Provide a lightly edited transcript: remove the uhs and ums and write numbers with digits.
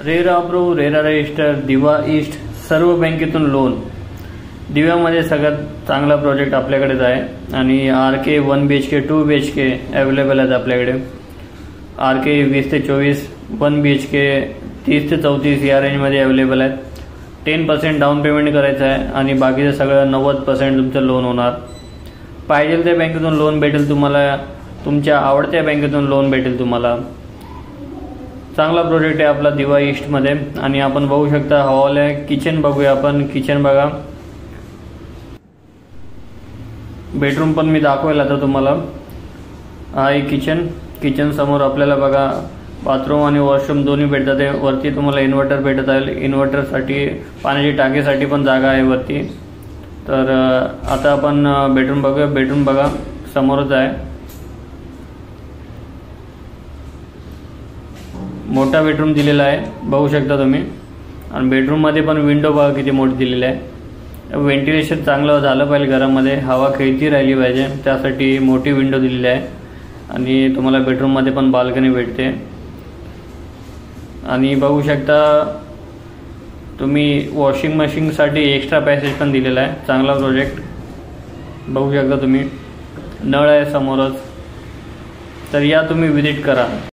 RERA approve, RERA register, दिवा east सर्व बँकेतून लोन. दिव्यामध्ये सगळ्यात चांगला प्रोजेक्ट आपल्याकडेच आहे आणि RK 1 BHK 2 BHK अवेलेबल आहेत आपल्याकडे. RK 20 ते 24, 1 BHK 30 ते 34 या रेंजमध्ये अवेलेबल आहेत. 10% डाऊन पेमेंट करायचं आहे आणि बाकीचं सगळं 90% तुमचं लोन होणार. पाहिजे त्या बँकेतून लोन भेटेल तुम्हाला, तुमच्या आवडत्या बँकेतून लोन भेटेल तुम्हाला. चांगला प्रोजेक्ट आहे आपला दिवा ईस्टमध्ये. आणि आपण बघू शकता हॉल आहे. किचन बघूया आपण. किचन बघा, बेडरूम पण मी दाखवेल आता तुम्हाला. हा आहे किचन. किचन समोर आपल्याला बघा बाथरूम आणि वॉशरूम दोन्ही भेटतात आहे. वरती तुम्हाला इन्व्हर्टर भेटत आहे. इन्व्हर्टरसाठी पाण्याची टाकीसाठी पण जागा आहे वरती. तर आता आपण बेडरूम बघूया. बेडरूम बघा समोरच आहे. मोठा बेडरूम दिलेला आहे बघू शकता तुम्ही. आणि बेडरूममध्ये पण विंडो बघा किती मोठी दिलेली आहे. व्हेंटिलेशन चांगलं झालं पाहिजे, घरामध्ये हवा खेळती राहिली पाहिजे, त्यासाठी मोठी विंडो दिलेली आहे. आणि तुम्हाला बेडरूममध्ये पण बाल्कनी भेटते. आणि बघू शकता तुम्ही वॉशिंग मशीनसाठी एक्स्ट्रा पॅसेज पण दिलेला आहे. चांगला प्रोजेक्ट बघू शकता तुम्ही. नळ आहे समोरच. तर या तुम्ही विजिट करा.